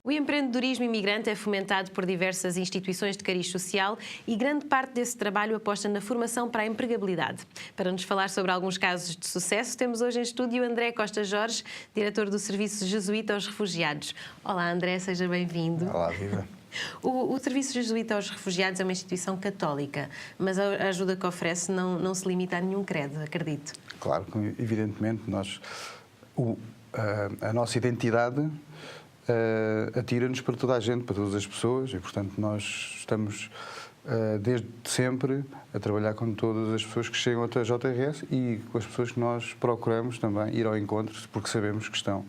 O empreendedorismo imigrante é fomentado por diversas instituições de cariz social e grande parte desse trabalho aposta na formação para a empregabilidade. Para nos falar sobre alguns casos de sucesso, temos hoje em estúdio André Costa Jorge, diretor do Serviço Jesuíta aos Refugiados. Olá, André, seja bem-vindo. Olá, viva. O Serviço Jesuíta aos Refugiados é uma instituição católica, mas a ajuda que oferece não se limita a nenhum credo, acredito. Claro, evidentemente, a nossa identidade atira-nos para toda a gente, para todas as pessoas, e, portanto, nós estamos desde sempre a trabalhar com todas as pessoas que chegam até a JRS e com as pessoas que nós procuramos também ir ao encontro, porque sabemos que estão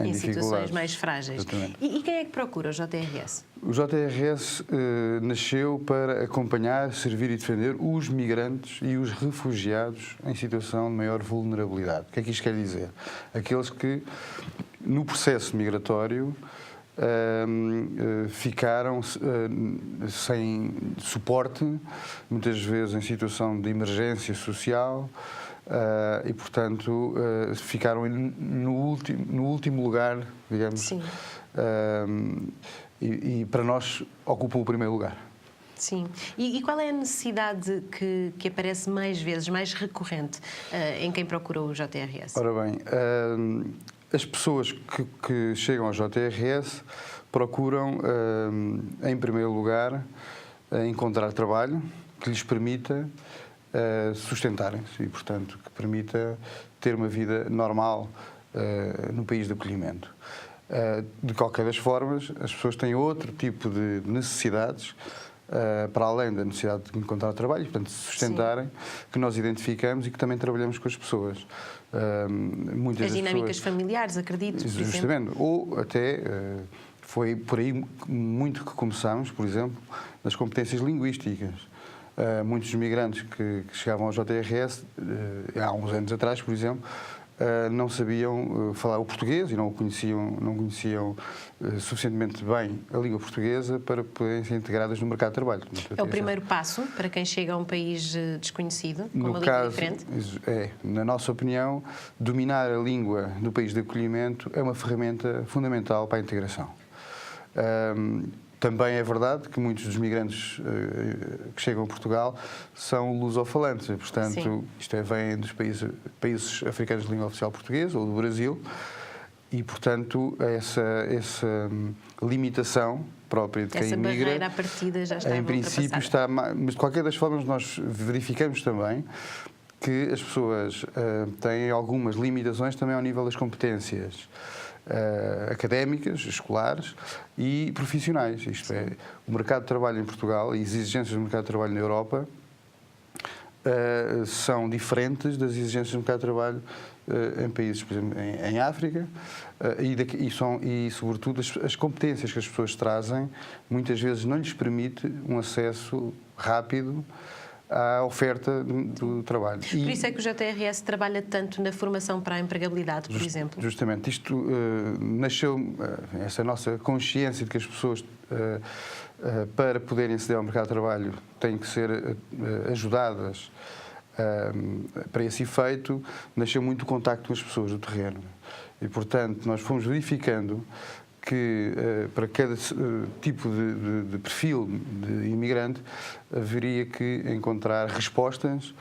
em situações mais frágeis. E quem é que procura o JRS? O JRS nasceu para acompanhar, servir e defender os migrantes e os refugiados em situação de maior vulnerabilidade. O que é que isto quer dizer? Aqueles que, no processo migratório, ficaram sem suporte, muitas vezes em situação de emergência social, e, portanto, ficaram no último lugar, digamos. Sim. E para nós ocupam o primeiro lugar. Sim. E qual é a necessidade que aparece mais vezes, mais recorrente, em quem procura o JRS? Ora bem, as pessoas que chegam ao JRS procuram, em primeiro lugar, encontrar trabalho que lhes permita sustentarem-se e, portanto, que permita ter uma vida normal no país de acolhimento. De qualquer das formas, as pessoas têm outro tipo de necessidades, para além da necessidade de encontrar trabalho, portanto, de se sustentarem, sim, que nós identificamos e que também trabalhamos com as pessoas. As dinâmicas familiares, acredito, por justamente, exemplo. Ou até, foi por aí muito que começamos, por exemplo, nas competências linguísticas. Muitos migrantes que chegavam ao JRS, há uns anos atrás, por exemplo, não sabiam falar o português e não conheciam suficientemente bem a língua portuguesa para poderem ser integradas no mercado de trabalho. É o primeiro passo para quem chega a um país desconhecido, com uma língua diferente? Na nossa opinião, dominar a língua do país de acolhimento é uma ferramenta fundamental para a integração. Também é verdade que muitos dos migrantes que chegam a Portugal são lusofalantes, portanto, sim, isto vem dos países africanos de língua oficial portuguesa ou do Brasil, e, portanto, essa limitação própria de quem imigra, essa barreira à partida já está em princípio está, mas de qualquer das formas nós verificamos também que as pessoas têm algumas limitações também ao nível das competências académicas, escolares e profissionais. Isto é, o mercado de trabalho em Portugal e as exigências do mercado de trabalho na Europa são diferentes das exigências do mercado de trabalho em países, por exemplo, em África, e sobretudo, as competências que as pessoas trazem muitas vezes não lhes permite um acesso rápido à oferta do trabalho. Por isso é que o JRS trabalha tanto na formação para a empregabilidade, por exemplo? Justamente. Isto nasceu, essa nossa consciência de que as pessoas, para poderem aceder ao mercado de trabalho, têm que ser ajudadas para esse efeito, nasceu muito o contacto com as pessoas do terreno. E, portanto, nós fomos verificando que para cada tipo de perfil de imigrante haveria que encontrar respostas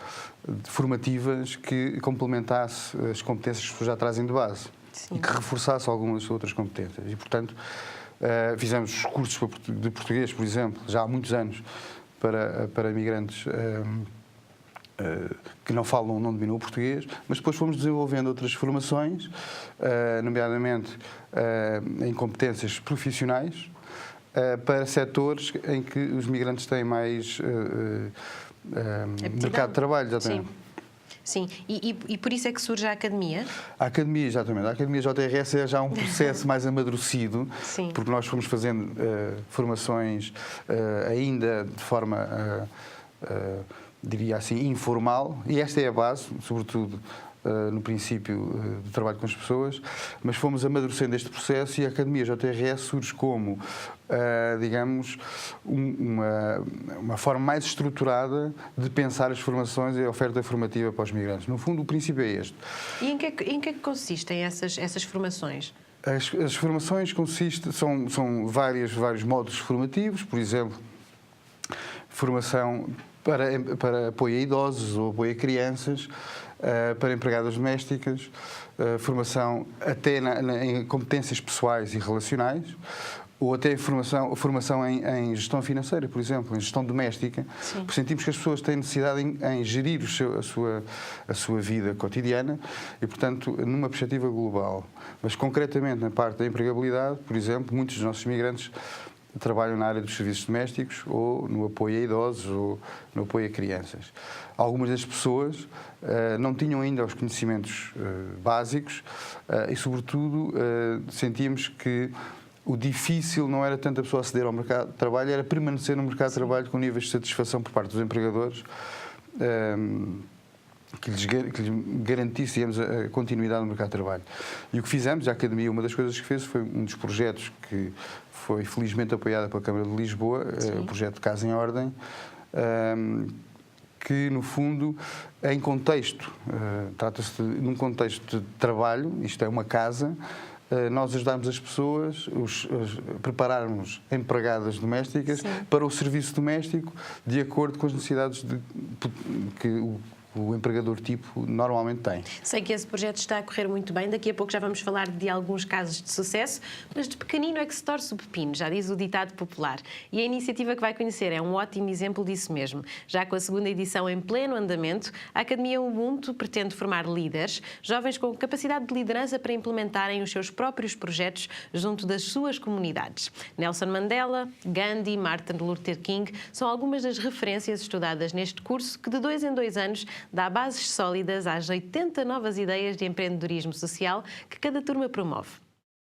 formativas que complementasse as competências que as pessoas já trazem de base, sim, e que reforçasse algumas outras competências. E, portanto, fizemos cursos de português, por exemplo, já há muitos anos, para imigrantes que não falam, não dominam o português, mas depois fomos desenvolvendo outras formações, nomeadamente em competências profissionais, para setores em que os migrantes têm mais mercado de trabalho. Exatamente. Sim. E por isso é que surge a Academia? A Academia, exatamente. A Academia JRS é já um processo mais amadurecido, sim, porque nós fomos fazendo formações ainda de forma diria assim, informal, e esta é a base, sobretudo no princípio do trabalho com as pessoas, mas fomos amadurecendo este processo e a Academia JRS surge como, digamos, uma forma mais estruturada de pensar as formações e a oferta formativa para os migrantes. No fundo, o princípio é este. E em que é que consistem essas formações? As formações são vários módulos formativos, por exemplo, formação para apoio a idosos ou apoio a crianças, para empregadas domésticas, formação até em competências pessoais e relacionais, ou até formação em gestão financeira, por exemplo, em gestão doméstica. Porque sentimos que as pessoas têm necessidade em gerir a sua vida cotidiana e, portanto, numa perspectiva global. Mas, concretamente, na parte da empregabilidade, por exemplo, muitos dos nossos imigrantes trabalham na área dos serviços domésticos ou no apoio a idosos ou no apoio a crianças. Algumas das pessoas não tinham ainda os conhecimentos básicos e, sobretudo, sentíamos que o difícil não era tanto a pessoa aceder ao mercado de trabalho, era permanecer no mercado de trabalho com níveis de satisfação por parte dos empregadores que lhes garantisse, digamos, a continuidade no mercado de trabalho. E o que fizemos, a Academia, uma das coisas que fez foi um dos projetos que foi felizmente apoiado pela Câmara de Lisboa, o projeto Casa em Ordem, que, no fundo, em contexto, trata-se num contexto de trabalho, isto é uma casa, nós ajudarmos as pessoas, prepararmos empregadas domésticas para o serviço doméstico de acordo com as necessidades que o empregador tipo normalmente tem. Sei que esse projeto está a correr muito bem, daqui a pouco já vamos falar de alguns casos de sucesso, mas de pequenino é que se torce o pepino, já diz o ditado popular. E a iniciativa que vai conhecer é um ótimo exemplo disso mesmo. Já com a segunda edição em pleno andamento, a Academia Ubuntu pretende formar líderes, jovens com capacidade de liderança para implementarem os seus próprios projetos junto das suas comunidades. Nelson Mandela, Gandhi, Martin Luther King são algumas das referências estudadas neste curso que de 2 em 2 anos dá bases sólidas às 80 novas ideias de empreendedorismo social que cada turma promove.